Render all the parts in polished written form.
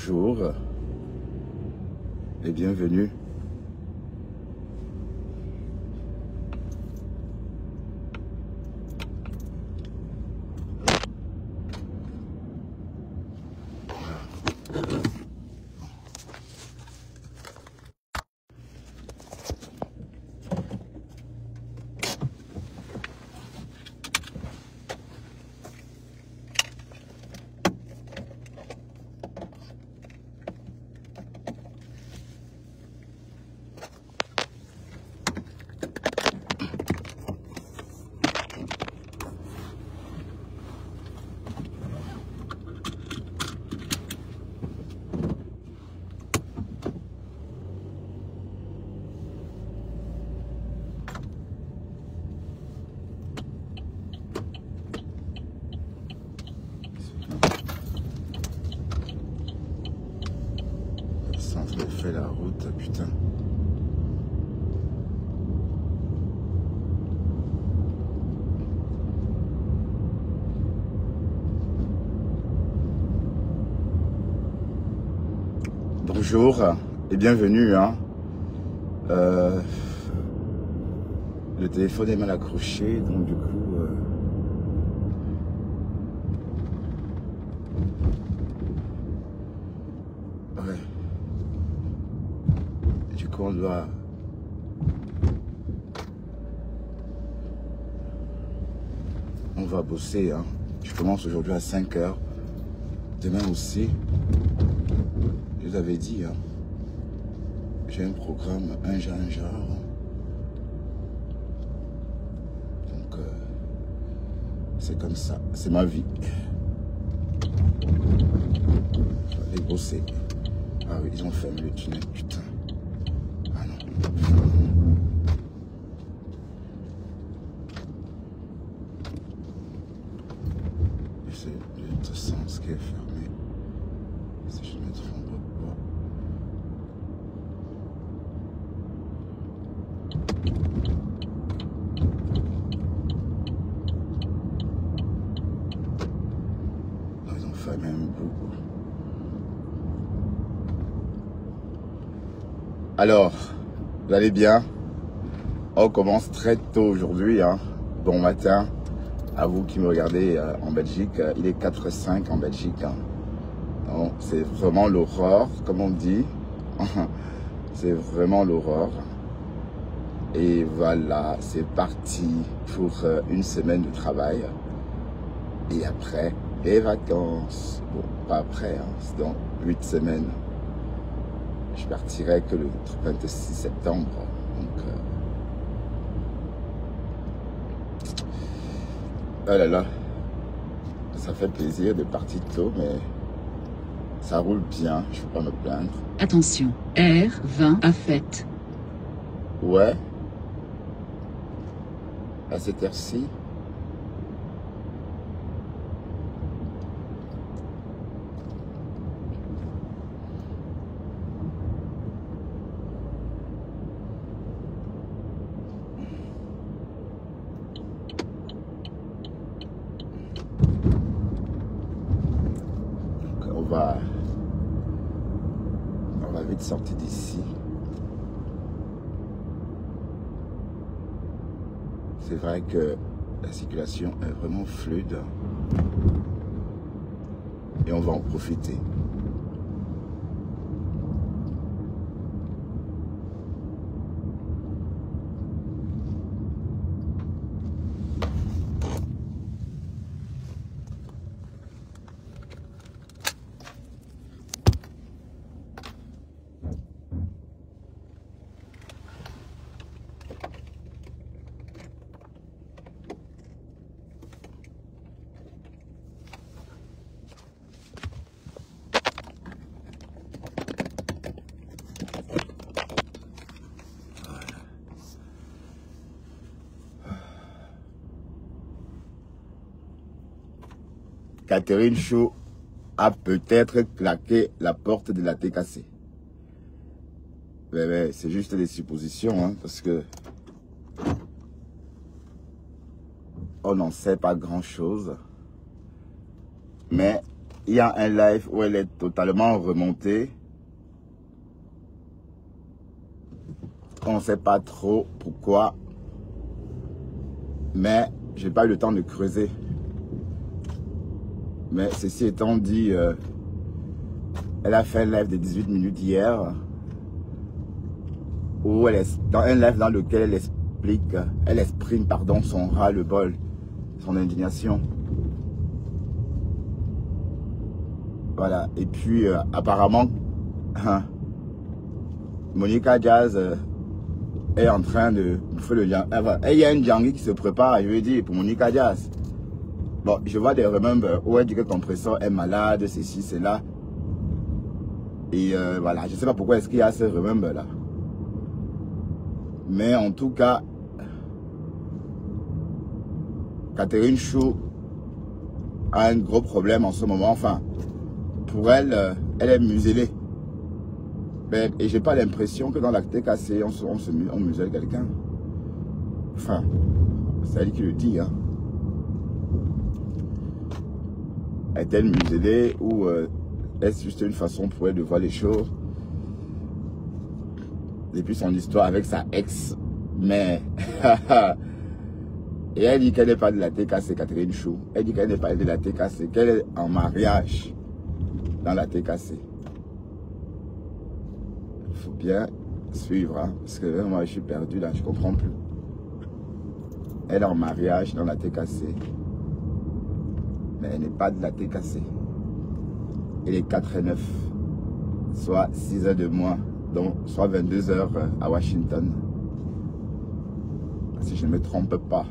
Bonjour et bienvenue. Je fais la route, putain. Bonjour et bienvenue. Hein. Le téléphone est mal accroché, donc du coup... Ouais. Du coup, on va bosser. Hein. Je commence aujourd'hui à 5 h. Demain aussi. Je vous avais dit, hein. J'ai un programme, un genre. Donc, c'est comme ça. C'est ma vie. Je vais aller bosser. Ah oui, ils ont fermé le tunnel, putain. Ah non. C'est l'autre sens qui est fermé. Si je ne me trompe pas. Non, ils ont fermé un bout. Alors, vous allez bien? On commence très tôt aujourd'hui. Hein. Bon matin à vous qui me regardez en Belgique. Il est 4h05 en Belgique. Hein. C'est vraiment l'aurore, comme on dit. C'est vraiment l'aurore. Et voilà, c'est parti pour une semaine de travail. Et après, les vacances. Bon, pas après, hein, c'est dans 8 semaines. Je partirai que le 26 septembre. Donc, oh là là, ça fait plaisir de partir tôt, mais ça roule bien, je ne peux pas me plaindre. Attention, R20 à fête. Ouais, à cette heure-ci. On va vite sortir d'ici. C'est vrai que la circulation est vraiment fluide et on va en profiter. Catherine Chou a peut-être claqué la porte de la TKC. Mais c'est juste des suppositions, hein, parce que on n'en sait pas grand-chose. Mais il y a un live où elle est totalement remontée. On ne sait pas trop pourquoi. Mais j'ai pas eu le temps de creuser. Mais ceci étant dit, elle a fait un live de 18 minutes hier. Où elle est dans un live dans lequel elle exprime pardon, son ras-le-bol, son indignation. Voilà. Et puis apparemment, Monica Jazz est en train de faire le Django. Il y a une Django qui se prépare, je veux dire, pour Monica Jazz. Bon, je vois des remembers où elle dit que Compressor est malade, ceci, cela. Et voilà, je ne sais pas pourquoi est-ce qu'il y a ce remember là. Mais en tout cas, Catherine Chou a un gros problème en ce moment. Enfin, pour elle, elle est muselée. Et j'ai pas l'impression que dans la TKC, on muselle quelqu'un. Enfin, c'est elle qui le dit. Hein. Est-elle muselée ou est-ce juste une façon pour elle de voir les choses? Depuis son histoire avec sa ex, mais et elle dit qu'elle n'est pas de la TKC, Catherine Chou. Elle dit qu'elle n'est pas de la TKC, qu'elle est en mariage dans la TKC. Il faut bien suivre, hein, parce que moi je suis perdu là, je comprends plus. Elle est en mariage dans la TKC, mais elle n'est pas de la TKC. Elle est 4 et 9, soit 6 heures de moins. Donc, soit 22 heures à Washington. Si je ne me trompe pas.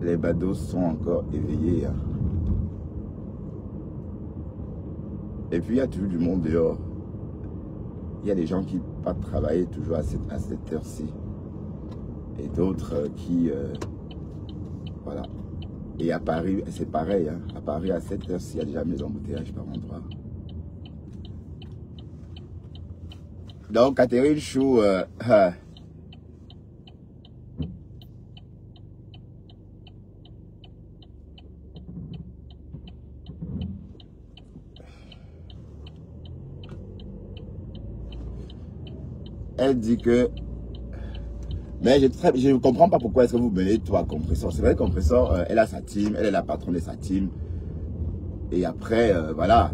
Les badauds sont encore éveillés. Hein. Et puis, il y a toujours du monde dehors. Il y a des gens qui partent travailler toujours à cette heure-ci. Et d'autres qui... voilà. Et à Paris, c'est pareil. Hein. À Paris, à 7 heures, il y a déjà mes embouteillages par endroit. Donc, Catherine Chou, elle dit que... Mais je ne comprends pas pourquoi est-ce que vous menez tout à Compressor. C'est vrai, Compressor, elle a sa team, elle est la patronne de sa team. Et après, voilà.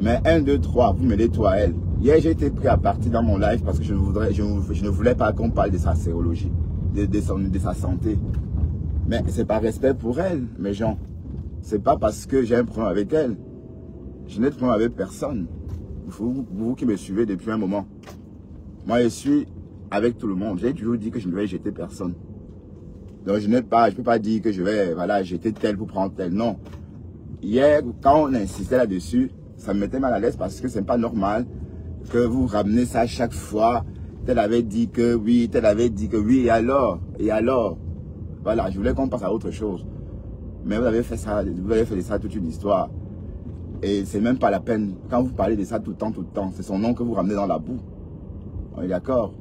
Mais 1, 2, 3, vous menez tout à elle. Hier, j'ai été pris à partie dans mon live parce que je ne voulais pas qu'on parle de sa sérologie, de sa santé. Mais c'est par respect pour elle, mes gens. C'est pas parce que j'ai un problème avec elle. Je n'ai de problème avec personne. Vous qui me suivez depuis un moment. Moi, je suis avec tout le monde. J'ai toujours dit que je ne vais jeter personne. Donc, je ne peux pas dire que je vais voilà, jeter tel pour prendre tel. Non. Hier, quand on insistait là-dessus, ça me mettait mal à l'aise parce que c'est pas normal que vous ramenez ça à chaque fois. Tel avait dit que oui, tel avait dit que oui, et alors? Voilà, je voulais qu'on passe à autre chose. Mais vous avez fait de ça toute une histoire. Et c'est même pas la peine. Quand vous parlez de ça tout le temps, c'est son nom que vous ramenez dans la boue. On est d'accord?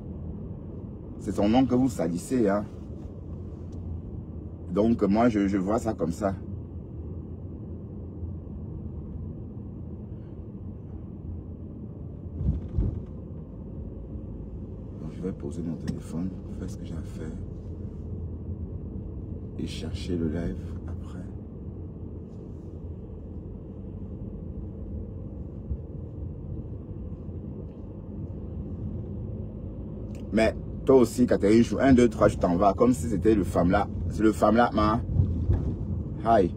C'est son nom que vous salissez. Hein? Donc moi, je vois ça comme ça. Donc, je vais poser mon téléphone, faire ce que j'ai à faire. Et chercher le live après. Mais toi aussi, Catherine, je joue 1, 2, 3, je t'en vas. Comme si c'était le femme là. C'est le femme là, man. Hi.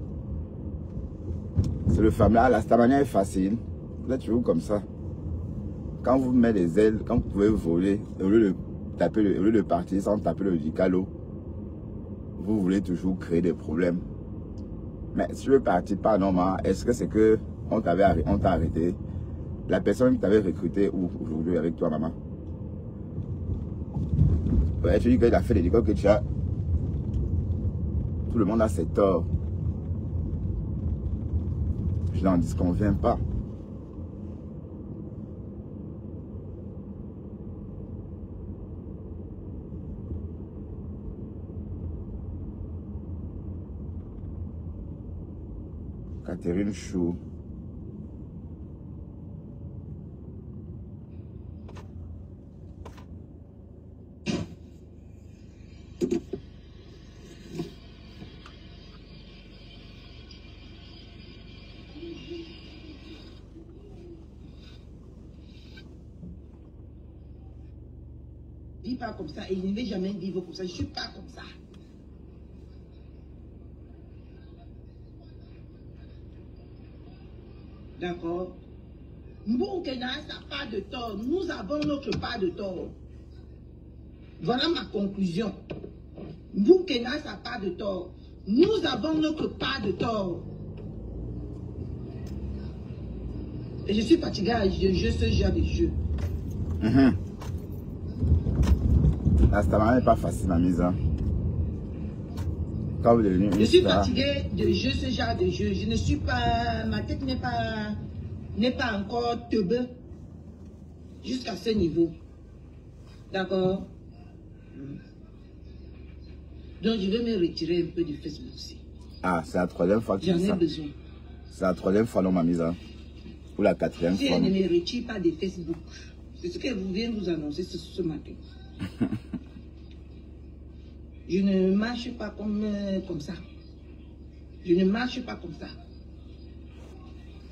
C'est le femme là. La manière est facile. Vous êtes toujours comme ça. Quand vous mettez des ailes, quand vous pouvez voler, au lieu de partir sans taper le dicalo, vous voulez toujours créer des problèmes. Mais si tu veux partir pas normal, est-ce que c'est que on t'a arrêté? La personne qui t'avait recruté aujourd'hui avec toi, maman? Ouais, tu dis qu'il a fait des décors que tu as. Tout le monde a ses torts. Je n'en disconviens pas. Catherine Chou. Je ne vis pas comme ça et je ne vais jamais vivre comme ça. Je ne suis pas comme ça. D'accord? Mbounkena, ça n'a pas de tort. Nous avons notre part de tort. Voilà ma conclusion. Mbounkena, ça n'a pas de tort. Nous avons notre part de tort. Et je suis fatiguée à jouer ce genre de jeu. La star n'est pas facile, ma mise. Hein. Quand vous devenez une Je suis star, fatiguée de jouer ce genre de jeu. Je ne suis pas... Ma tête n'est pas encore teubée jusqu'à ce niveau. D'accord? Donc, je vais me retirer un peu du Facebook aussi. ah, c'est la troisième fois que tu J'en dis ai ça. besoin. C'est la troisième fois, non, ma mise. Hein. Ou la quatrième Si fois. elle Non. ne me retire pas de Facebook, c'est ce qu'elle vient vous annoncer ce matin. Je ne marche pas comme ça. Je ne marche pas comme ça.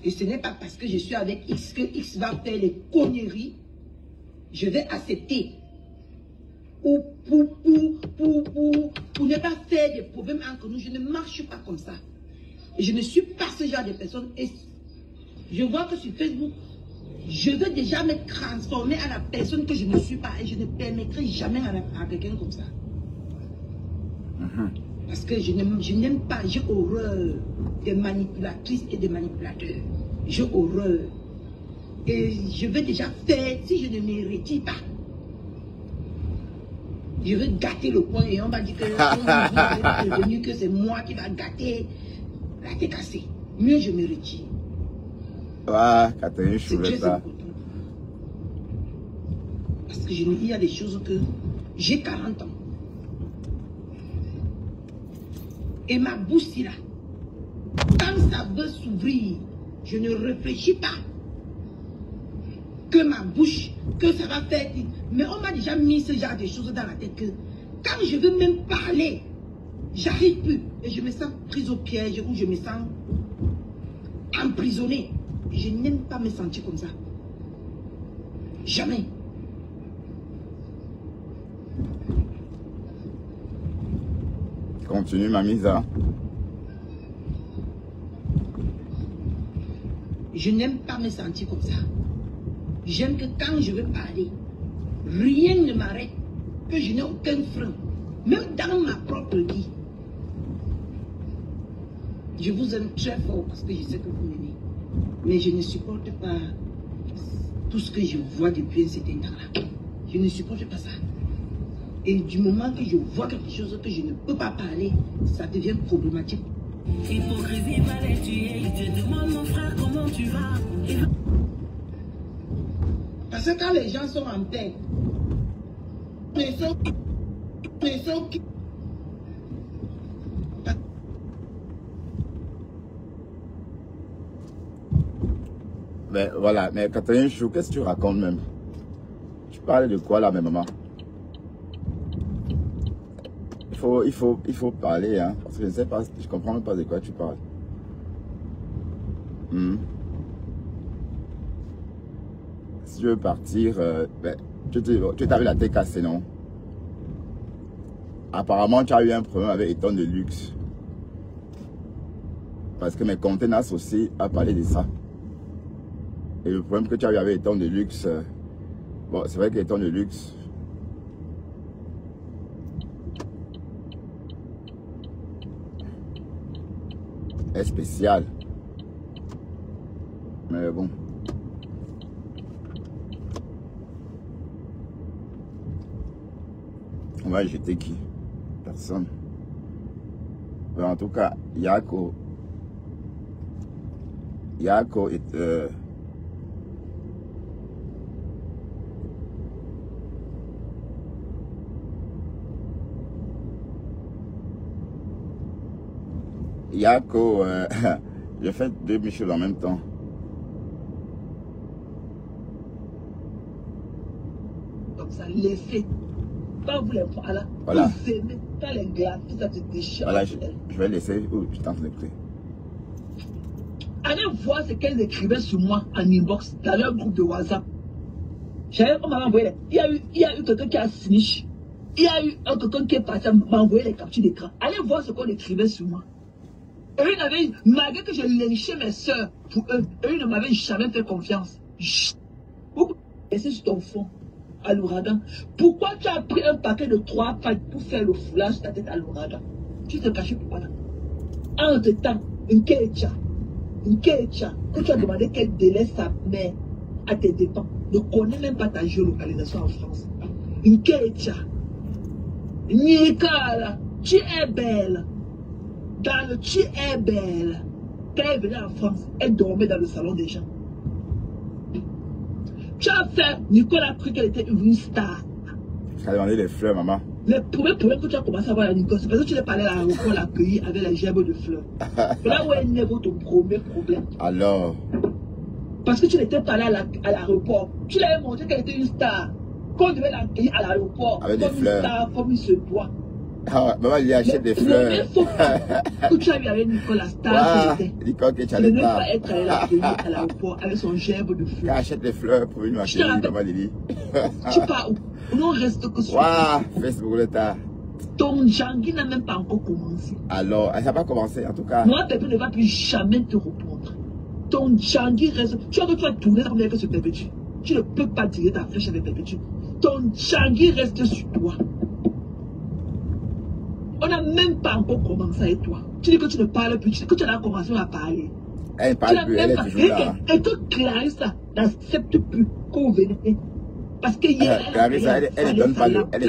Et ce n'est pas parce que je suis avec X que X va faire les conneries. Je vais accepter. Ou pour ne pas faire des problèmes entre nous. Je ne marche pas comme ça. Et je ne suis pas ce genre de personne. Et je vois que sur Facebook, je veux déjà me transformer à la personne que je ne suis pas. Et je ne permettrai jamais à quelqu'un comme ça. Parce que je n'aime pas, j'ai horreur des manipulatrices et des manipulateurs. J'ai horreur. Et je veux déjà faire, si je ne me retire pas, je veux gâter le coin et on va dire que vous êtes revenu, que c'est moi qui va gâter la tête cassée. Mieux je me retire. Ah, Catherine C'est Chou, très ça. important. Parce que il y a des choses que j'ai 40 ans. Et ma bouche là, quand ça veut s'ouvrir, je ne réfléchis pas que ma bouche, que ça va faire. Mais on m'a déjà mis ce genre de choses dans la tête que quand je veux même parler, j'arrive plus. Et je me sens prise au piège ou je me sens emprisonnée. Je n'aime pas me sentir comme ça. Jamais. Continue, ma mise. Hein. Je n'aime pas me sentir comme ça. J'aime que quand je veux parler, rien ne m'arrête, que je n'ai aucun frein. Même dans ma propre vie. Je vous aime très fort parce que je sais que vous m'aimez. Mais je ne supporte pas tout ce que je vois depuis un certain temps-là. Je ne supporte pas ça. Et du moment que je vois quelque chose que je ne peux pas parler, ça devient problématique. Hypocrisie va les tuer. Il te demande, mon frère, comment tu vas? Parce que quand les gens sont en paix, ils sont Mais voilà, mais Catherine Chou, qu'est-ce que tu racontes même? Tu parles de quoi là, mes mamans? Il faut parler, hein, parce que je ne sais pas, je comprends même pas de quoi tu parles. Si tu veux partir, tu t'avais la tête cassée, non? Apparemment, tu as eu un problème avec Eton de luxe. Parce que mes contenants aussi a parlé de ça. Et le problème que tu as eu avec Eton de luxe, bon, c'est vrai que Eton de luxe, est spécial. Mais bon. On va jeter qui? Personne. Mais en tout cas, Yako est... J'ai fait 2 choses en même temps. Comme ça, laissez. Quand vous les voilà. Voilà. Vous aimez, quand les glaces, tout ça te déchire. Voilà, je vais laisser. Oh, je t'en écouter. Allez voir ce qu'elles écrivaient sur moi en inbox dans leur groupe de WhatsApp. On m'a envoyé. Il y a eu quelqu'un qui a snitch. Il y a eu quelqu'un qui est parti m'envoyer les captures d'écran. Allez voir ce qu'on écrivait sur moi. Eux, malgré que je lynchais mes soeurs pour eux, eux ne m'avaient jamais fait confiance. Pourquoi laisser sur ton fond à l'ouragan? Pourquoi tu as pris un paquet de 3 pattes pour faire le foulage sur ta tête à l'ouragan? Tu te cachais pourquoi là? Entre-temps, une Kecha, que tu as demandé qu'elle délaisse sa mère à tes dépens, ne connaît même pas ta géolocalisation en France. Une Kecha, Nicole, tu es belle. Dans le tu es belle. Quand elle venait en France, elle dormait dans le salon des gens. Tu as fait, Nicole a cru qu'elle était une star. Tu as demandé les fleurs, maman. Le premier problème que tu as commencé à voir à Nicole, c'est parce que tu l'as parlé à l'aéroport, l'accueillir avec les gerbes de fleurs. C'est là où est né votre premier problème. Alors. Parce que tu n'étais pas là à l'aéroport. Tu l'avais montré qu'elle était une star. Qu'on devait l'accueillir à l'aéroport. Avec des fleurs. Une star, comme il se doit. Ah, maman, il lui achète des fleurs. Que tu as vu avec Nicole, la star Wow, qui était. Nicole, que tu Tu ne allais devais pas. pas être allé l'accueillir à l'aéroport avec son gerbe de Elle fleurs. achète des fleurs pour venir accueillir, maman Lily. Tu pars où? On reste que sur. Waouh, Facebook le tas. Ton Djangui n'a même pas encore commencé. Alors, elle n'a pas commencé en tout cas. Moi, Pépé ne va plus jamais te répondre. Ton Djangui reste. Tu as tourné comme que ce Pépé. Tu ne peux pas tirer ta flèche avec Pépé. Ton Djangui reste sur toi. On n'a même pas encore commencé avec toi. Tu dis que tu ne parles plus, tu dis que tu as commencé à parler. Elle ne parle plus, elle est toujours là. Et que Clarisse n'accepte plus qu'on venait. Parce que hier, Clarisse, elle ne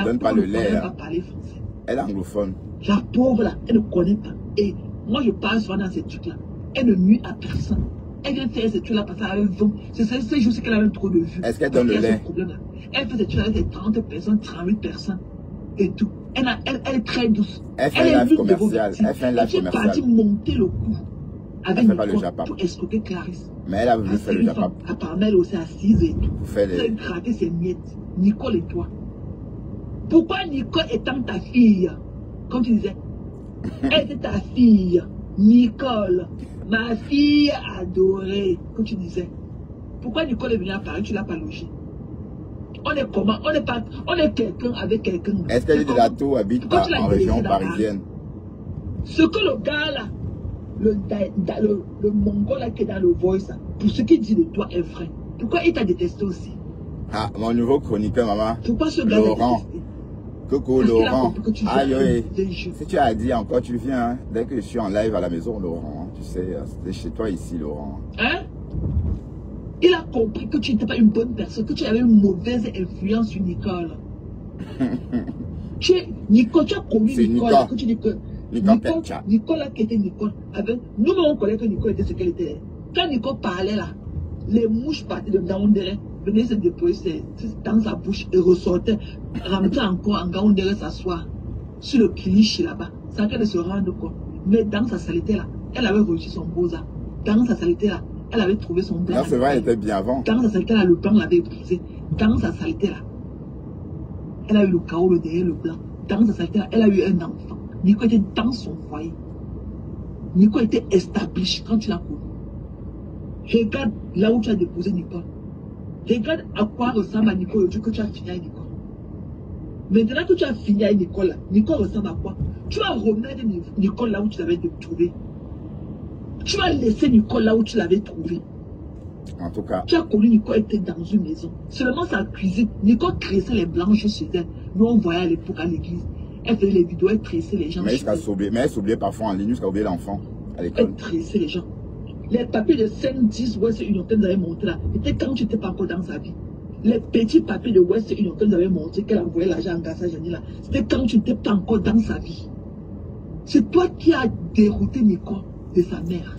donne pas le lait. Elle ne parler français. Elle est anglophone. La pauvre là, elle ne connaît pas. Et moi je parle souvent dans ces trucs-là. Elle ne nuit à personne. Elle vient faire ces trucs-là parce qu'elle veut. C'est ces jours qu'elle a même trop de vues. Est-ce qu'elle donne le lait? Elle fait ces trucs avec des 30 personnes, 38 personnes. Et tout. Elle est très douce. Elle fait un live commercial. Elle fait un live commercial. Elle est partie monter le coup avec Nicole pour escroquer Clarisse. Mais elle a voulu faire le Japon. Apparemment, elle est aussi assise et tout. Elle a gratté ses miettes. Nicole et toi. Pourquoi Nicole étant ta fille, comme tu disais, elle était ta fille, Nicole, ma fille adorée, comme tu disais. Pourquoi Nicole est venue à Paris, tu ne l'as pas logée? On est comment? On est quelqu'un avec quelqu'un. Est-ce qu'elle est de la tour, habite en région parisienne? Ce que le gars là, le mongol là qui est dans le voice, pour ce qu'il dit de toi est vrai. Pourquoi il t'a détesté aussi? Ah, mon nouveau chroniqueur, maman. Pourquoi ce gars Laurent. Coucou Laurent. Aïe, aïe. Si tu as dit encore, tu viens. Hein. Dès que je suis en live à la maison, Laurent. Tu sais, c'était chez toi ici, Laurent. Hein? Il a compris que tu n'étais pas une bonne personne, que tu avais une mauvaise influence sur Nicole. Nicole, tu as connu Nicole. Que tu dis que Nicole qui était Nicole. Nous, on connaît que Nicole était ce qu'elle était. Quand Nicole parlait là, les mouches partaient de Gaoundéré, venaient se déposer dans sa bouche et ressortaient, rentraient encore en Gaoundéré s'asseoir sur le cliché là-bas, sans qu'elle ne se rende compte. Mais dans sa saleté là, elle avait reçu son beau-ça. Dans sa saleté là, elle avait trouvé son blanc. Non, c'est vrai, elle était bien avant. Dans sa saleté là, le blanc l'avait épousé. Dans sa saleté là, elle a eu le chaos, le derrière, le blanc. Dans sa saleté là, elle a eu un enfant. Nico était dans son foyer. Nico était établi quand tu l'as connu. Regarde là où tu as déposé Nicole. Regarde à quoi ressemble à Nicole le jour que tu as fini avec Nicole. Maintenant que tu as fini avec Nicole, Nicole ressemble à quoi? Tu vas revenir avec Nicole là où tu l'avais trouvé. Tu vas laisser Nicole là où tu l'avais trouvé. En tout cas. Tu as connu Nicole était dans une maison. Seulement sa cuisine. Nicole tressait les blanches chez elle. Nous on voyait à l'époque à l'église. Elle faisait les vidéos, elle tressait les gens. Mais elle s'oubliait parfois en ligne jusqu'à oublier l'enfant à l'école. Elle tressait les gens. Les papiers de 5-10 West Union que vous avez montré là, c'était quand tu n'étais pas encore dans sa vie. Les petits papiers de West Union que vous avez montré qu'elle envoyait l'argent en Gassa Jani là, c'était quand tu n'étais pas encore dans sa vie. C'est toi qui as dérouté Nicole de sa mère.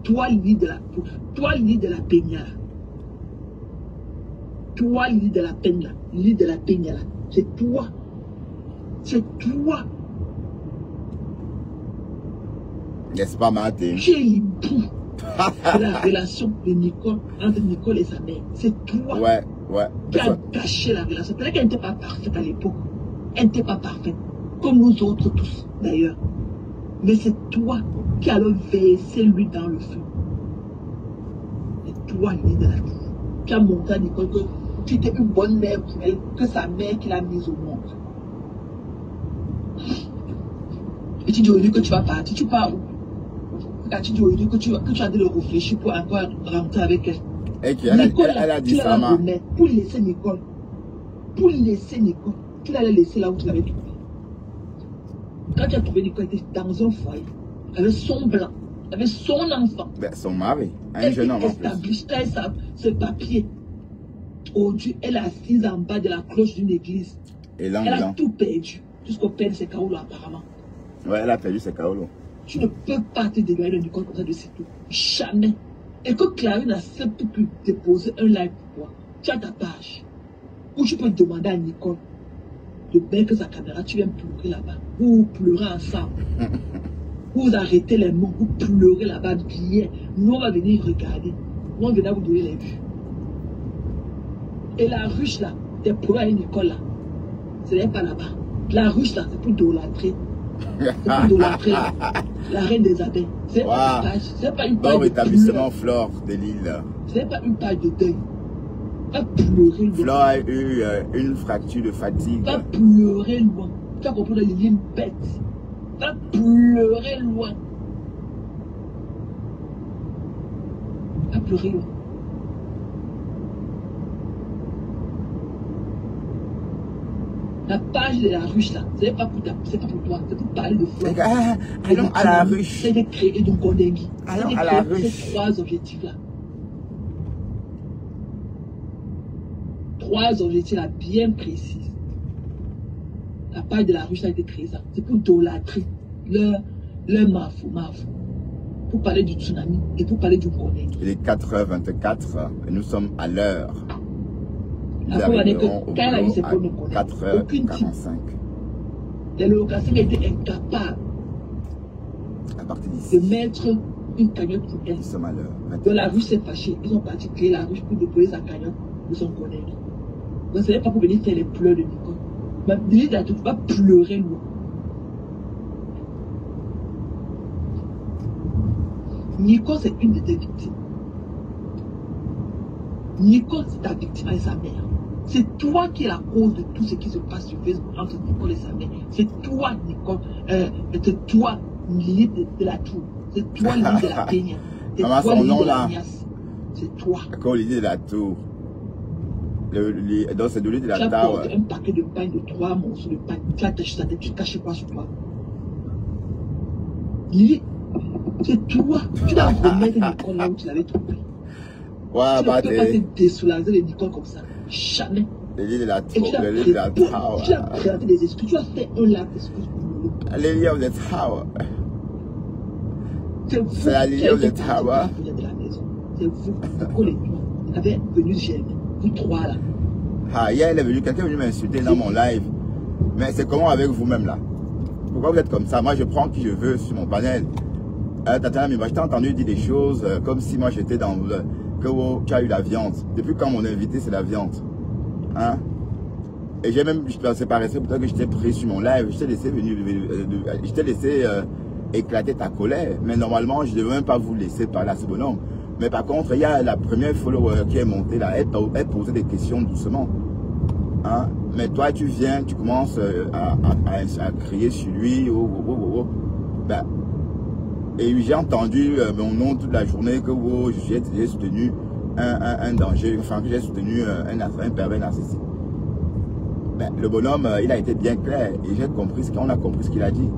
Toi, l'île de la Peña. Toi, l'île de la Peña. L'île de la Peña là. C'est toi. C'est toi. N'est-ce pas, Martin? Tu es pouls de la relation de Nicole, entre Nicole et sa mère. C'est toi qui as gâché la relation. Peut-être qu'elle n'était pas parfaite à l'époque. Elle n'était pas parfaite. Comme nous autres tous, d'ailleurs. Mais c'est toi qui as versé lui dans le feu. C'est toi, Lily de la tour. Tu as montré à Nicole que tu étais une bonne mère pour elle, que sa mère qui l'a mise au monde. Et tu dis aujourd'hui que tu vas partir, tu pars où? Tu dis aujourd'hui que tu as de le réfléchir pour encore rentrer avec elle. Et elle a dit ça, pour laisser Nicole. Pour laisser Nicole. Tu l'allais laisser là où tu l'avais trouvé. Quand tu as trouvé Nicole, elle était dans un foyer. Avec son blanc. Avec son enfant. Ben, son mari. Un jeune homme en plus. Ce papier. Aujourd'hui, elle est assise en bas de la cloche d'une église. Elle a tout perdu. Tout ce qu'on perd, c'est Kaolo apparemment. Ouais, elle a perdu ses Kaolo. Tu ne peux pas te dégager de Nicole comme ça de sitôt. Jamais. Et que Clarine n'accepte plus de déposer un like pour toi. Tu as ta page. Où tu peux demander à Nicole de mettre sa caméra, tu viens pleurer là-bas. Vous pleurez ensemble. Vous arrêtez les mots, vous pleurez là-bas bien. Nous, on va venir regarder. Nous, on va vous donner les vues. Et la ruche là, des problèmes avec Nicole là, ce n'est pas là-bas. La ruche là, c'est pour idolâtrer. C'est pour idolâtrer la reine des abeilles. C'est pas une page. C'est pas une page. Bon établissement Flore de Lille. Ce n'est pas une page de deuil. Va pleurer loin. Flore a eu une fracture de fatigue. Va pleurer loin. Tu as compris, il est une bête. Va pleurer loin. Va pleurer loin. La page de la ruche là, c'est pas pour toi, c'est pour parler de Flore. Allons à la ruche. C'est de créer du Kondengui. Allons à la ruche. Ces trois objectifs là. Trois objectifs là bien précis. La page de la ruche a été créée ça. C'est pour idolâtrer leur mafou. Pour parler du tsunami et pour parler du Kondengui. Il est 4h24 et nous sommes à l'heure. Après, on va dire que quand elle a eu ses premiers connaître, aucune type. Les locataires étaient incapables de mettre une cagnotte pour elle. Nous sommes à l'heure. Dans la rue s'est fâchée. Ils ont parti créer la ruche pour déposer sa cagnotte pour son collègue. Donc ce n'est pas pour venir faire les pleurs de Nicole. Mais Lily tu vas pleurer loin. Nicole, c'est une de tes victimes. Nicole, c'est ta victime avec sa mère. C'est toi qui es la cause de tout ce qui se passe sur Facebook entre Nicole et sa mère. C'est toi, Nicole. C'est toi, Lily de la Tour. C'est toi, Lily de la Peña. C'est Maman, toi, son Lily nom de la là. Niasse. C'est toi. Quand Lily de la Tour. Donc c'est de Lily de la Tu as Tour. porté un paquet de pain, de 3 morceaux de pain. Tu as taché sa tête, tu caches quoi sur toi? Lily, c'est toi. Tu dois remettre Nicole là où tu l'avais trouvé. Ouais, Tu ne peux pas te désoulager de Nicole comme ça. Jamais. Lily de la Tour. Et tu as présenté des excuses. Tu as fait un lac d'excuses pour nous. Lily of the Tower. C'est la Lily of the Tower. C'est vous, Nicole et toi. Vous avez venu germer. Vous trois là. Ah, hier, quelqu'un est venu m'insulter dans mon live. Mais c'est comment avec vous-même là? Pourquoi vous êtes comme ça? Moi, je prends qui je veux sur mon panel. Tatiana, mais moi, je t'ai entendu dire des choses comme si moi j'étais dans le... que tu as eu la viande. Depuis quand mon invité, c'est la viande. Hein? Et j'ai même, je pensais pas rester, peut-être que j'étais pris sur mon live. Je t'ai laissé venir, je t'ai laissé éclater ta colère. Mais normalement, je ne devais même pas vous laisser parler à ce bonhomme. Mais par contre, il y a la première follower qui est montée là. Elle posait des questions doucement. Hein? Mais toi, tu viens, tu commences à crier sur lui. Ben, et j'ai entendu mon nom toute la journée que j'ai soutenu un danger, enfin que j'ai soutenu un pervers narcissique. Ben, le bonhomme, il a été bien clair et j'ai compris on a compris ce qu'il a dit.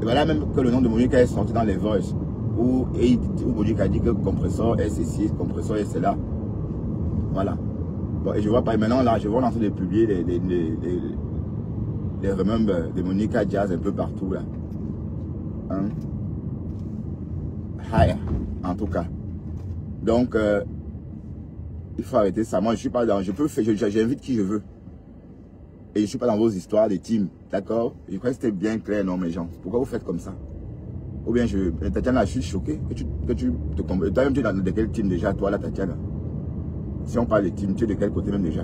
Et voilà même que le nom de Monique est sorti dans les voices où Monique a dit que compresseur est ceci, compresseur est cela. Voilà. Bon, et je vois pas maintenant là, je vois en train de publier les remembers de Monique à Jazz un peu partout là. Hein? Hi, en tout cas. Donc, il faut arrêter ça. Moi, je suis pas dans. J'invite qui je veux. Et je suis pas dans vos histoires des teams. D'accord? Je crois que c'était bien clair, non, mes gens. Pourquoi vous faites comme ça? Ou bien Tatiana, je suis choqué que tu te comprends. Toi-même, tu es de quel team déjà, toi, là, Tatiana? Si on parle de team, tu es de quel côté même déjà?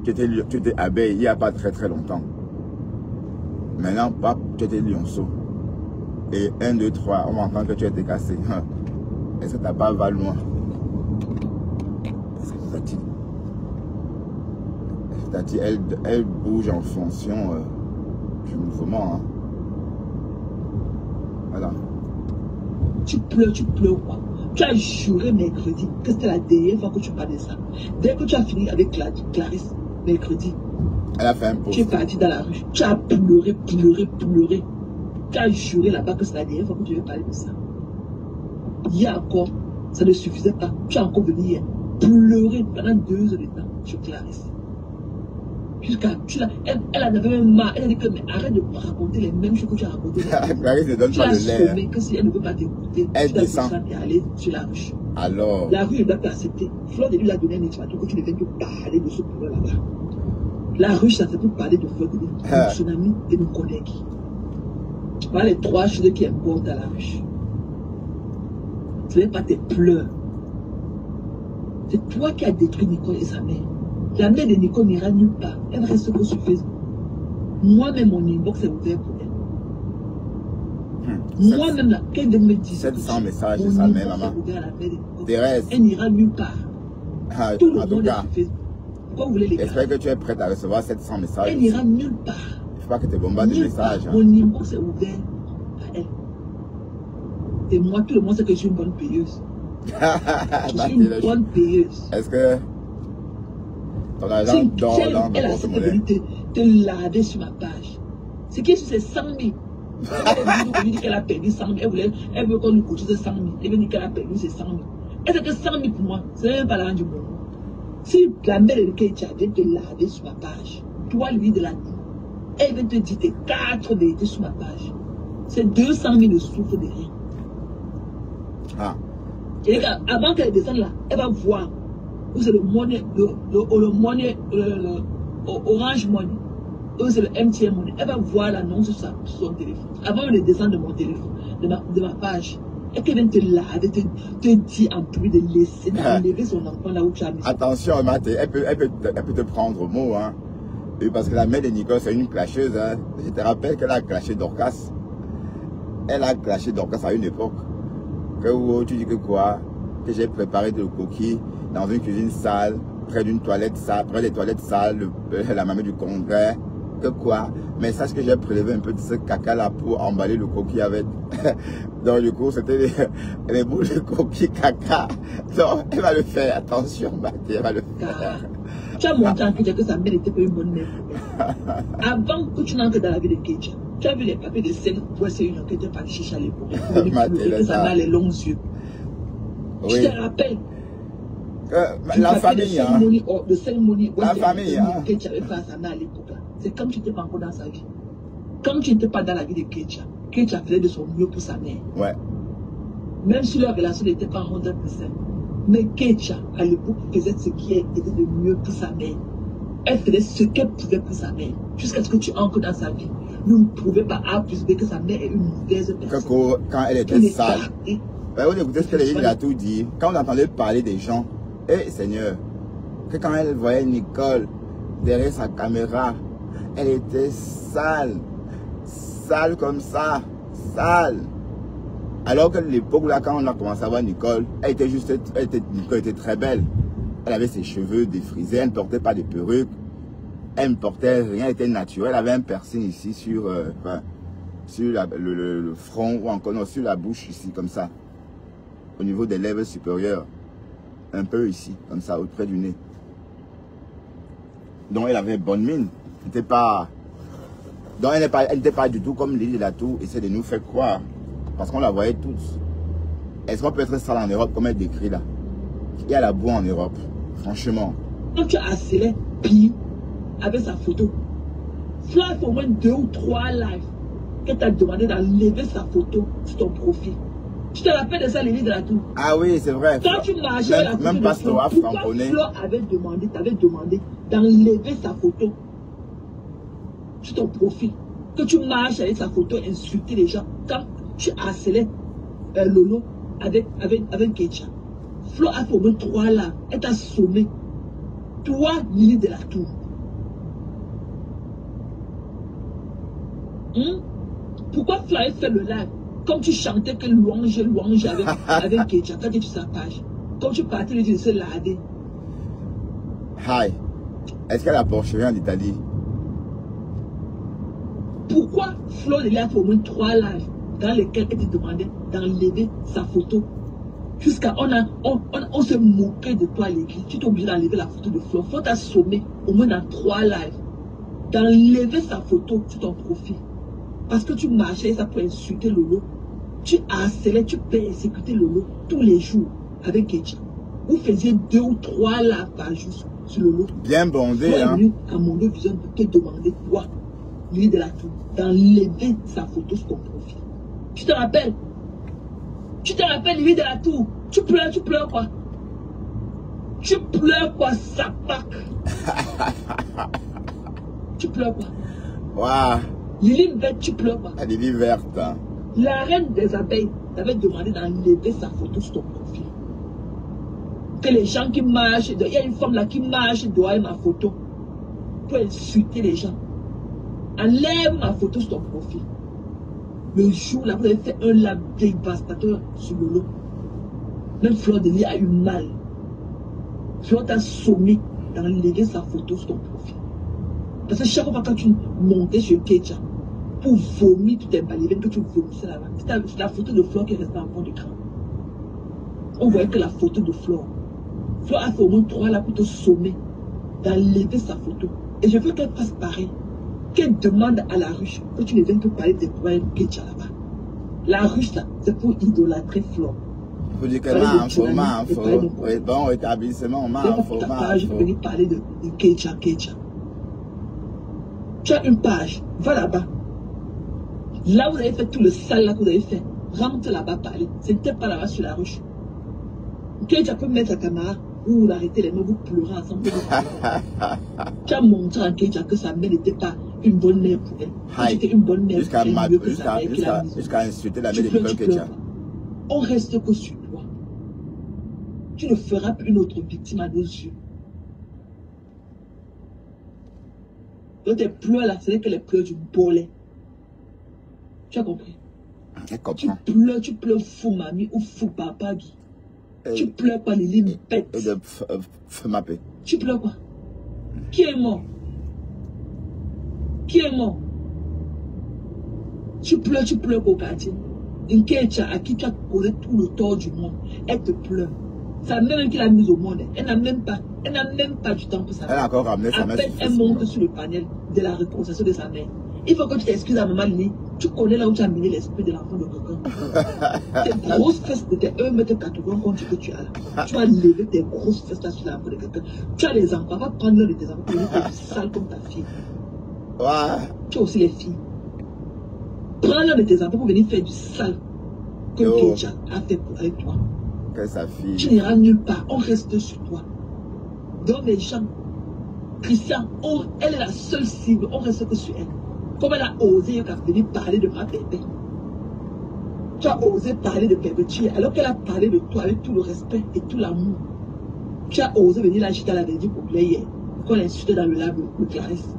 Tu étais abeille il n'y a pas très longtemps. Maintenant, pape, tu étais lionceau. Et 1, 2, 3, on m'entend que tu as été cassé. Est-ce que ta barbe va loin? Est-ce que Tati, elle bouge en fonction du mouvement. Hein. Voilà. Tu pleures quoi? Tu as juré mercredi que c'était la dernière fois que tu parlais de ça. Dès que tu as fini avec Clarisse, mercredi, elle a fait un post. Tu es parti dans la rue. Tu as pleuré. Tu as juré là-bas que c'est la dernière fois que tu veux parler de ça. Hier encore, ça ne suffisait pas. Tu as encore venu hier pleurer pendant 2 heures de temps sur Clarisse. Elle en avait même marre. Elle a dit que mais arrête de raconter les mêmes choses que tu as racontées. Clarisse ne donne pas de l'air. Tu as que si elle ne veut pas t'écouter, elle tu dois descend et aller sur la rue. Alors la rue ne doit pas accepter. Fleur de lui a donné un ultimatum que tu ne viens que parler de ce problème là-bas. La rue, ça fait pour parler de Fleur de lui, de son ami et de nos collègues. Voilà les 3 choses qui importent à la rue. Ce n'est pas tes pleurs. C'est toi qui as détruit Nicole et sa mère. La mère de Nicole n'ira nulle part. Elle reste que sur Facebook. Moi-même, mon inbox est ouvert pour elle. Moi-même, là, qu'elle vient me dire 700 messages de sa mère, maman. Thérèse. Elle n'ira nulle part. Tout le monde est sur Facebook. Pourquoi vous voulez les gars? J'espère que tu es prête à recevoir 700 messages. Elle n'ira nulle part. Il ne faut pas que tu bombardes de messages. Hein. Mon inbox est ouvert à elle. Et moi, tout le monde sait que je suis une bonne payeuse. Je suis une bonne payeuse. Est-ce que ton agent dort dans elle a cette venue te laver sur ma page. Ce qui est sur ces 100 000. Elle dit qu'elle a perdu 100 000. Elle veut qu'on nous coûte 100 000. Elle veut dire qu'elle a perdu ces 100 000. Elle fait que 100 000 pour moi. Ce n'est même pas l'argent du monde. Si la mère de Keïtia vient te laver sur ma page, toi, lui de la nuit, elle vient te dire tes 4 vérités sur ma page. C'est 200 000 de souffle de rien. Ah. Et avant qu'elle descende là, elle va voir où c'est le money, le Orange Money, où c'est le MTN Money. Elle va voir l'annonce sur son téléphone. Avant de descendre de mon téléphone, de ma page. Et qu'elle vient te laver, te dire en plus de laisser, d'enlever son enfant là où tu as mis. Attention, Mathé, elle peut te prendre au mot. Hein. Et parce que la mère de Nicole, c'est une clasheuse. Hein. Je te rappelle qu'elle a clashé Dorcas. Elle a clashé Dorcas à une époque. Que tu dis que quoi? Que j'ai préparé de coquilles dans une cuisine sale, près d'une toilette sale, près des toilettes sales, la maman du congrès. Que quoi? Mais sache que j'ai prélevé un peu de ce caca là pour emballer le coquille avec. Donc du coup, c'était les boules de coquille caca. Donc elle va le faire. Attention, Mathé, elle va le faire. Tu as montré en Keïtia que sa mère n'était pas une bonne mère. Avant que tu n'entres dans la vie de Keïtia, tu as vu les papiers de scène pour essayer une enquête par chicha à l'époque. Que sa mère a les longs yeux. Oui. Je te rappelle. La famille, hein. De cérémonie, la famille, hein. Keïtia avait fait à sa mère à l'époque. C'est comme tu n'étais pas encore dans sa vie. Comme tu n'étais pas dans la vie de Keïtia, Keïtia faisait de son mieux pour sa mère. Ouais. Même si leur relation n'était pas 100%. Mais Keïtia, à l'époque, faisait ce qui était de mieux pour sa mère. Elle faisait ce qu'elle pouvait pour sa mère. Jusqu'à ce que tu entres dans sa vie. Vous ne pouvez pas A plus B que sa mère est une mauvaise personne. Quand elle était sale. Vous écoutez ce qu'elle a tout dit. Quand on entendait parler des gens, Seigneur, que quand elle voyait Nicole derrière sa caméra, elle était sale. Sale comme ça. Sale. Alors que l'époque là, quand on a commencé à voir Nicole, Nicole était très belle. Elle avait ses cheveux défrisés, elle ne portait pas de perruque. Elle ne portait rien, elle était naturelle. Elle avait un piercing ici sur le front ou encore non, sur la bouche ici, comme ça. Au niveau des lèvres supérieures. Un peu ici, comme ça, auprès du nez. Donc elle avait bonne mine. Donc elle n'était pas du tout comme Lily Latou essaie de nous faire croire. Parce qu'on la voyait tous. Est-ce qu'on peut être sale en Europe comme elle décrit là? Il y a la boue en Europe. Franchement. Quand tu as accéléré, puis avec sa photo, Flash au moins 2 ou 3 lives que tu as demandé d'enlever sa photo sur ton profil. Tu te rappelles de ça, Lily de la Tour? Ah oui, c'est vrai. Quand tu marchais avec la photo même de pas Flo, pourquoi Flo t'avait demandé d'enlever sa photo sur ton profil? Que tu marches avec sa photo, insulter les gens. Quand tu harcelais Lolo avec Keïta. Flo a fait au moins 3 là. Elle t'a sommé. Toi, Lily de la Tour. Pourquoi Flo a fait le live? Comme tu chantais que louange avec Keïta, quand tu es sur sa page. Comme tu partais, lui dire de se laver. Hi. Est-ce qu'elle a porché en Italie? Pourquoi Flo il a fait au moins 3 lives dans lesquels elle te demandait d'enlever sa photo? Jusqu'à on se moquait de toi à l'église. Tu t'es obligé d'enlever la photo de Flo. Flo t'a sommé au moins dans 3 lives d'enlever sa photo sur ton profil. Parce que tu marchais ça pour insulter Lolo. Tu harcelais, tu persécutais Lolo tous les jours avec Keïta. Vous faisiez 2 ou 3 lives par jour sur Lolo. Bien bondé, Flo est hein. venu à mon vision de te demander toi, lui de la Tour, d'enlever sa photo sur ton profil. Tu te rappelles? Tu te rappelles, lui de la Tour? Tu pleures quoi? Tu pleures quoi, sapac? Tu pleures quoi? Waouh. Lily verte, tu pleures quoi? Elle est verte. Hein. La reine des abeilles t'avait demandé d'enlever sa photo sur ton profil. Que les gens qui marchent, il y a une femme là qui marche devant ma photo pour insulter les gens. Enlève ma photo sur ton profil. Le jour là, vous avez fait un live dévastateur sur Lolo. Même Fleur de Lis a eu mal. Fleur t'a sommé d'enlever sa photo sur ton profil. Parce que chaque fois quand tu montais sur Keïta pour vomir tout tes balivernes que tu vomissais là-bas, c'était la photo de Fleur qui restait en fond d'écran. On voyait que la photo de Fleur. Fleur a fait au moins 3 là pour te sommer d'enlever sa photo. Et je veux qu'elle fasse pareil. Qu'elle demande à la ruche que tu ne viennes que parler des problèmes Keïta là-bas. La ruche là, c'est pour idolâtrer Fleur. Il faut dire qu'elle m'a info. Oui, bon établissement, m'a info. Je peux venir parler de Keïta. Tu as une page, va là-bas. Là, vous avez fait tout le sale là que vous avez fait. Rentre là-bas parler. Ce n'était pas là-bas sur la ruche. Keïta peut mettre sa caméra ou l'arrêter les mains, vous pleurez ensemble. Tu as montré à Keïta que sa mère n'était pas une bonne mère pour elle. C'était une bonne mère pour elle. Jusqu'à insulter la mère de Keïta. On reste que sur toi. Tu ne feras plus une autre victime à nos yeux. Donc tes pleurs là, ce n'est que les pleurs du bolet. Tu as compris? Tu pleures fou mamie ou fou papa Guy. Tu pleures pas les lignes bêtes. Tu pleures quoi? Qui est mort? Qui est mort? Tu pleures Kokatine. Une Keïta à qui tu as causé tout le tort du monde. Elle te pleure. Sa mère même qui l'a mise au monde, elle n'a même pas du temps pour ça. Elle a encore ramené sa mère. Elle monte sur le panel de la réconciliation de sa mère. Il faut que tu t'excuses à maman Lili. Tu connais là où tu as mené l'esprit de l'enfant de quelqu'un. Tes grosses fesses de tes 1,80 m quand tu as là. Tu as levé tes grosses fesses là sur l'enfant de quelqu'un. Tu as les enfants, va prendre l'un de tes enfants pour venir faire du sale comme ta fille. Tu as aussi les filles. Prends l'un de tes enfants pour venir faire du sale comme Keïta a fait avec toi. Sa fille. Tu n'iras nulle part, on reste sur toi. Donc les gens, Christian, elle est la seule cible, on reste que sur elle. Comme elle a osé venir parler de ma bébé. Tu as osé parler de bébé, alors qu'elle a parlé de toi avec tout le respect et tout l'amour. Tu as osé venir l'agiter à la Védie populaire hier, qu'on l'insultait dans le live de Clarisse.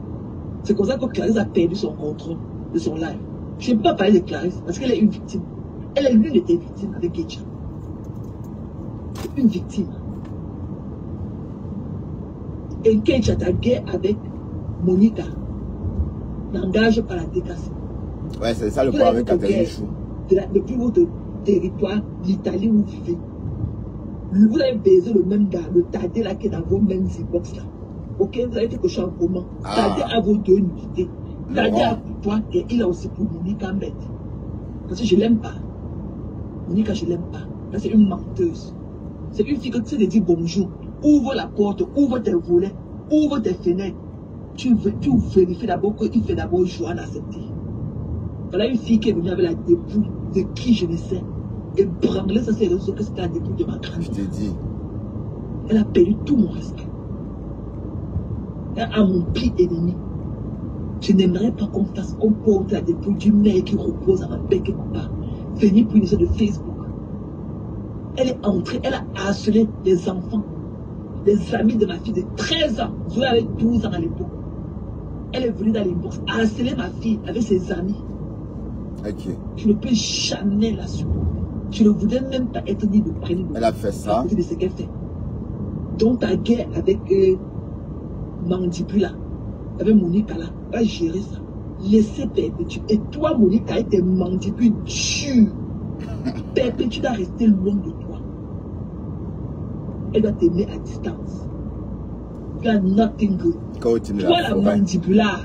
C'est comme ça que Clarisse a perdu son contrôle de son live. Je ne peux pas parler de Clarisse parce qu'elle est une victime. Elle est l'une de tes victimes avec Keïta. Une victime. Et Keïta, ta guerre avec Monica n'engage pas la décasse. Ouais, c'est ça le problème avec Catherine Chou. Depuis votre territoire, l'Italie où vous vivez, vous avez baisé le même gars, le Tadé là qui est dans vos mêmes inbox là. Ok, vous avez quelque chose en commun. Tadé a vos 2 nudités. Tadé a pour toi et il a aussi pour Monica Mbette. Parce que je l'aime pas. Monica, je l'aime pas. Parce que c'est une menteuse. C'est une fille que tu sais de dire bonjour. Ouvre la porte, ouvre tes volets, ouvre tes fenêtres. Tu vérifies d'abord qu'il fait d'abord Joanne accepter. Voilà une fille qui est venue avec la dépouille de qui je ne sais. Et branler ça, c'est réseaux que c'était la dépouille de ma grand-mère. Je t'ai dit. Elle a perdu tout mon respect. Elle a mon pire ennemi. Je n'aimerais pas qu'on fasse, qu'on porte la dépouille du mec qui repose à ma bec et papa. Venir pour une histoire de Facebook. Elle est entrée, elle a harcelé les enfants, les amis de ma fille de 13 ans. Zoé avait 12 ans à l'époque. Elle est venue dans l'inbox, harceler ma fille avec ses amis. Ok. Je ne peux jamais la supporter. Je ne voudrais même pas être dit de prénom. Elle a fait ça. De ce qu'elle fait. Donc ta guerre avec Mandibula, avec Monica là, va gérer ça. Laissez Perpétue. Et toi, Monica, avec tes mandibules durs, Perpétue doit rester loin de toi. Elle doit t'aimer à distance. You are nothing good. Toi, la mandibula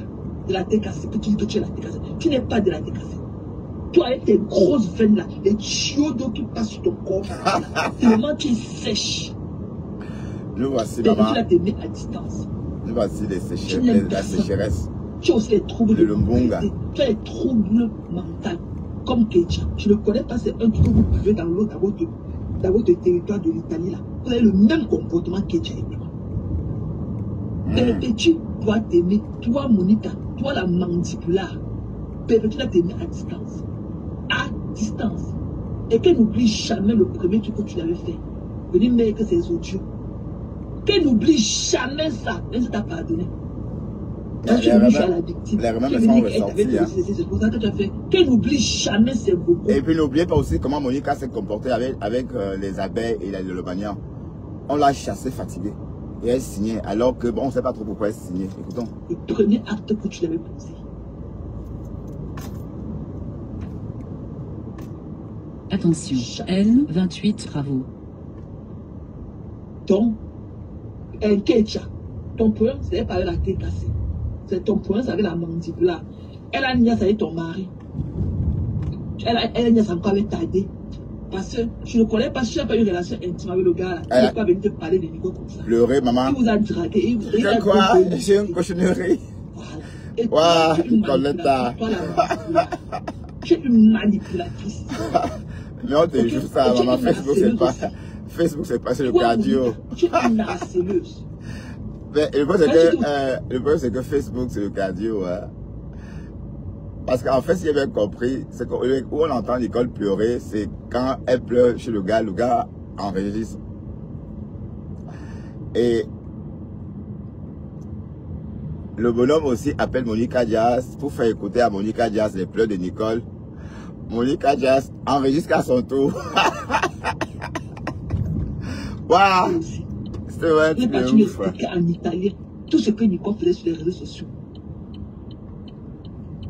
de la tête cassée, que tu dis que tu es la tête cassée. Tu n'es pas de la tête cassée. Toi, avec tes grosses veines là, les tuyaux d'eau qui passent sur ton corps, tellement tu es sèche. Nous voici, maman. maman. Tu l'as t'aimer à distance. Nous voici la sécheresse. Tu as aussi les troubles de Lumbunga. Tu as les troubles mentaux, comme Kecha. Je ne connais pas, c'est un truc que vous buvez dans l'eau, dans votre territoire de l'Italie là. Vous avez le même comportement que Kecha et toi. Perpétue doit t'aimer. Toi, Monica, toi la mandibula. Perpétue doit t'aimer à distance. À distance. Et qu'elle n'oublie jamais le premier truc que tu avais fait. Venir mettre ses audios. Qu'elle n'oublie jamais ça. Même si tu as pardonné. Quand tu oublie à la victime. C'est pour ça que tu as fait. Qu'elle n'oublie jamais ses beaucoup. Et puis n'oubliez pas aussi comment Monica s'est comportée avec les abeilles et les lobaniens. On l'a chassée fatiguée. Et elle signait. Alors que bon, on ne sait pas trop pourquoi elle signait. Écoutons. Le premier acte que tu l'avais posé. Attention, N28 travaux. Donc, Kecha, ton point, c'est pas avec la tête cassée. C'est ton point, c'est avec la mandibula. Elle a niaise avec ton mari. Elle a niaise encore avec ta dé. Parce que je ne connais pas, si tu n'as pas eu une relation intime avec le gars, tu ne peux pas venir te parler de Nico comme ça. Pleurer, maman. Il vous a dragué. Je crois, j'ai une cochonnerie. Voilà. Et toi, tu es une manipulatrice. Non, t'es juste ça, maman. Facebook, c'est pas le cardio. Tu es une harceleuse. Mais le problème, c'est que Facebook, c'est le cardio. Hein. Parce qu'en fait, si j'ai bien compris, c'est où on entend Nicole pleurer, c'est quand elle pleure chez le gars enregistre. Et le bonhomme aussi appelle Monica Diaz pour faire écouter à Monica Diaz les pleurs de Nicole. Monica Diaz enregistre à son tour. Waouh! C'était vrai, un truc de ouf. En italien, tout ce que Nicole faisait sur les réseaux sociaux.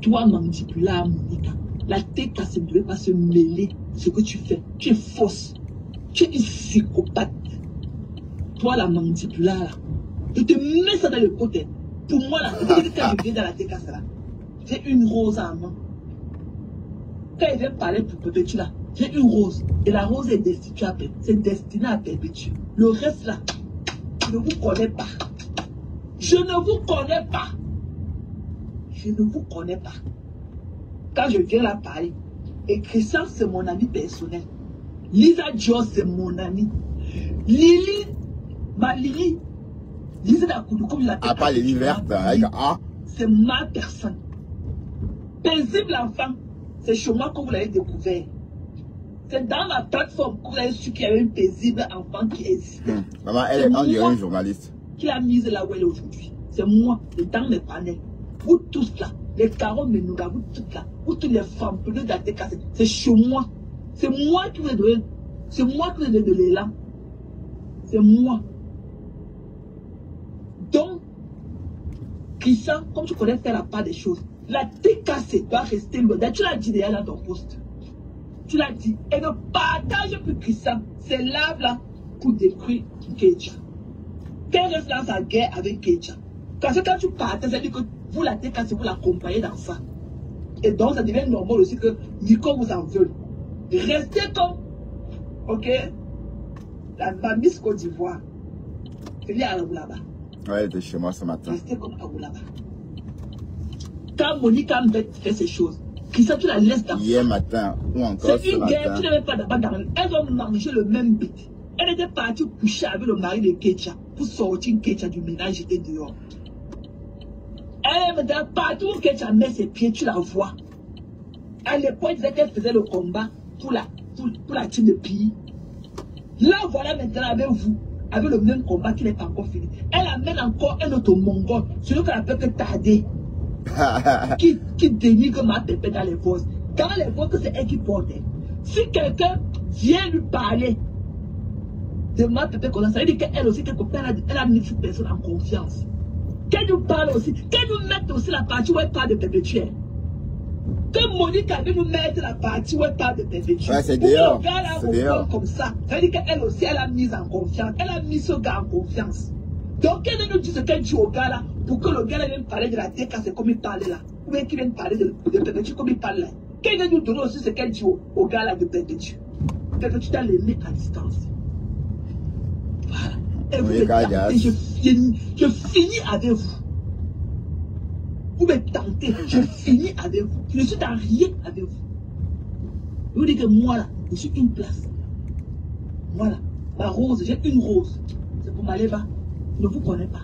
Toi, mandibula, Monica, la tête cassée ne devait pas se mêler ce que tu fais. Tu es fausse. Tu es une psychopathe. Toi, la mandibula, là, je te mets ça dans le côté. Pour moi, là, quand je viens dans la tête cassée, là, j'ai une rose à main. Quand elle vient parler pour Perpétue, là, j'ai une rose. Et la rose est destinée à Perpétue. Le reste, là, je ne vous connais pas. Je ne vous connais pas. Je ne vous connais pas. Quand je viens là parler, et Christian, c'est mon ami personnel. Lisa Jones, c'est mon ami. Lily, ma Lily, Lisa Dakoudou, comme il l'appelle. Ah, pas Lily verte, avec A. C'est ma personne. Paisible enfant, c'est chez moi que vous l'avez découvert. C'est dans ma plateforme que vous avez su qu'il y avait une paisible enfant qui existait. Maman, elle est en une journaliste. Qui l'a mise là où elle est aujourd'hui. C'est moi, dans mes panels. Vous tous là, les Caron Menouga, vous toutes là, vous toutes les femmes, pour le dater cassé, c'est chez moi. C'est moi qui vous ai donné, c'est moi qui vous ai donné de l'élan. C'est moi. Donc, Christian, comme tu connais faire la part des choses, la tête cassée doit rester loin. Tu l'as dit déjà dans ton poste. Tu l'as dit. Et ne partage plus Christian. C'est là pour détruire Kecha. Qu'elle reste dans sa guerre avec Kecha. Parce que quand tu partages, ça veut dire que vous la tête cassée, vous l'accompagnez dans ça. Et donc, ça devient normal aussi que Nico vous en veut. Restez comme, ok, la Miss Côte d'Ivoire. Elle est à Aoulaba. Ouais, elle était chez moi ce matin. Restez comme à Aoulaba. Quand Monica fait ces choses, qui ça, tu la laisses dans hier matin, ou encore c'est une guerre, tu n'avais pas d'abord dans le... Elles ont mangé le même bit. Elle était partie coucher avec le mari de Kecha pour sortir Kecha du ménage et dehors. Maintenant, partout que tu mets ses pieds, tu la vois. À l'époque, elle disait qu'elle faisait le combat pour la team de pays. Là, voilà maintenant avec vous, avec le même combat qui n'est pas encore fini. Elle amène encore un autre mongol, celui qu'on appelle que Tadé, qui dénigre ma pépé dans les voix. Dans les voix que c'est elle qui porte. Si quelqu'un vient lui parler de ma pépé comme ça veut dire qu'elle aussi, elle a mis cette personne en confiance. Qu'elle nous parle aussi, qu'elle nous mette aussi la partie où elle parle de perpétuel. Que Monique avait nous mettre la partie où elle parle de perpétuel. Ouais, c'est dehors. C'est dehors. Comme ça. Ça veut dire qu'elle aussi, elle a mis en confiance. Elle a mis ce gars en confiance. Donc, elle nous dit ce qu'elle dit au gars là, pour que le gars là vienne parler de la DK, c'est comme il parle là. Ou bien qu'il vienne parler de perpétuel comme il parle là. Qu'elle vient nous donner aussi ce qu'elle dit au gars là de perpétuel. Perpétuel doit l'aimer à distance. Voilà. Et vous me tentez, je finis avec vous. Vous me tentez, je finis avec vous. Je ne suis dans rien avec vous. Je vous dis que moi là, je suis une place. Voilà. Ma rose, j'ai une rose. C'est pour Maléva. Je ne vous connais pas.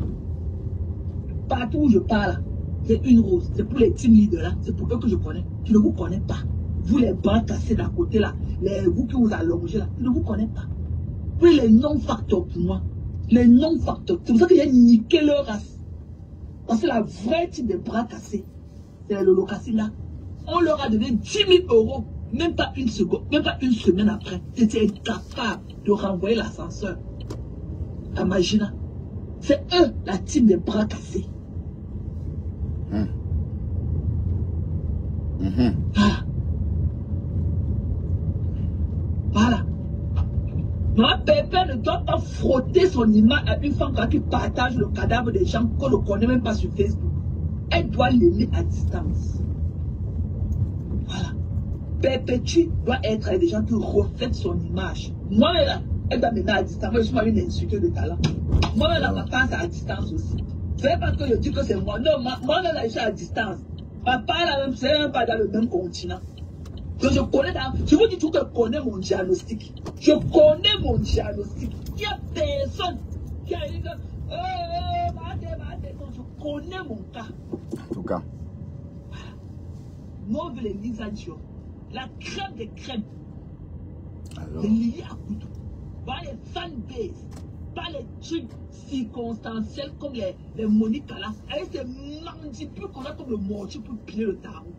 Partout où je parle, j'ai une rose. C'est pour les team leaders là. C'est pour eux que je connais. Je ne vous connais pas. Vous les bras cassés d'un côté là. Vous qui vous allongez là. Je ne vous connais pas. Vous les non-facteurs pour moi. Les non-facteurs. C'est pour ça que j'ai niqué leur race. Parce que la vraie type de bras cassés, c'est le locassin là. On leur a donné 10 000 €, même pas une seconde, même pas une semaine après. C'était incapable de renvoyer l'ascenseur à Magina. C'est eux, la team des bras cassés. Voilà. Voilà. Ma pépé ne doit pas frotter son image à une femme qui partage le cadavre des gens qu'on ne connaît même pas sur Facebook. Elle doit l'aimer à distance. Voilà. Pépé doit être avec des gens qui reflètent son image. Moi, elle doit m'aimer à distance. Moi, je suis pas une insulteuse de talent. Moi, ma passe à distance aussi. C'est pas que je dis que c'est moi. Non, moi, je suis à distance. Papa, c'est même pas dans le même continent. Donc je connais je vous dis tout que je connais mon diagnostic. Je connais mon diagnostic. Il n'y a personne qui a dit que non, je connais mon cas. En tout cas. Moi, je les Lisa Dior. La crème des crèmes. Alors. Les liés à couteau. Pas les fanbase. Pas les trucs circonstanciels comme les Monique là. Avec ces mandibules qu'on a comme le mortier pour plier le tarot.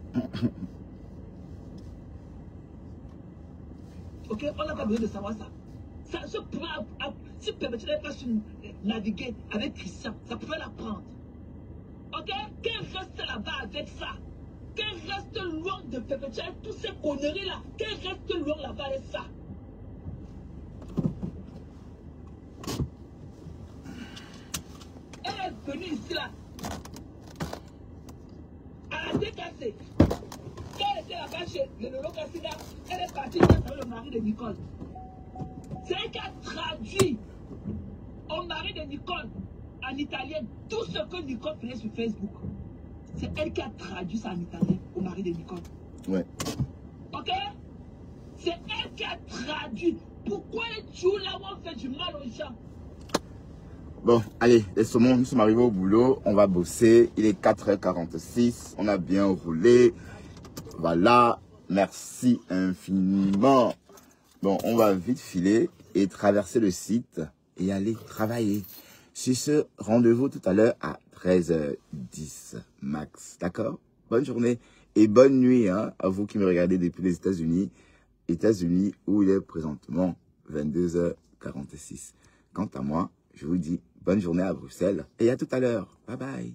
Ok, on n'a pas besoin de savoir ça. Ça se pourrait, si Perpétuel n'avait pas su naviguer avec Christian, ça pouvait l'apprendre. Ok, qu'elle reste là-bas avec ça. Qu'elle reste loin de Perpétuel, toutes ces conneries là. Qu'elle reste loin là-bas avec ça. Elle est venue ici là. À la décassée. Quand elle était là-bas chez le Locasina, elle est partie avec le mari de Nicole. C'est elle qui a traduit au mari de Nicole en italien tout ce que Nicole faisait sur Facebook. C'est elle qui a traduit ça en italien au mari de Nicole. Ouais. Ok? C'est elle qui a traduit. Pourquoi les Tchou là où on fait du mal aux gens? Bon, allez, les saumons, nous sommes arrivés au boulot. On va bosser. Il est 4h46. On a bien roulé. Voilà. Merci infiniment. Bon, on va vite filer et traverser le site et aller travailler. Sur ce, rendez-vous tout à l'heure à 13h10 max. D'accord? Bonne journée et bonne nuit hein, à vous qui me regardez depuis les États-Unis. États-Unis où il est présentement 22h46. Quant à moi, je vous dis bonne journée à Bruxelles et à tout à l'heure. Bye bye.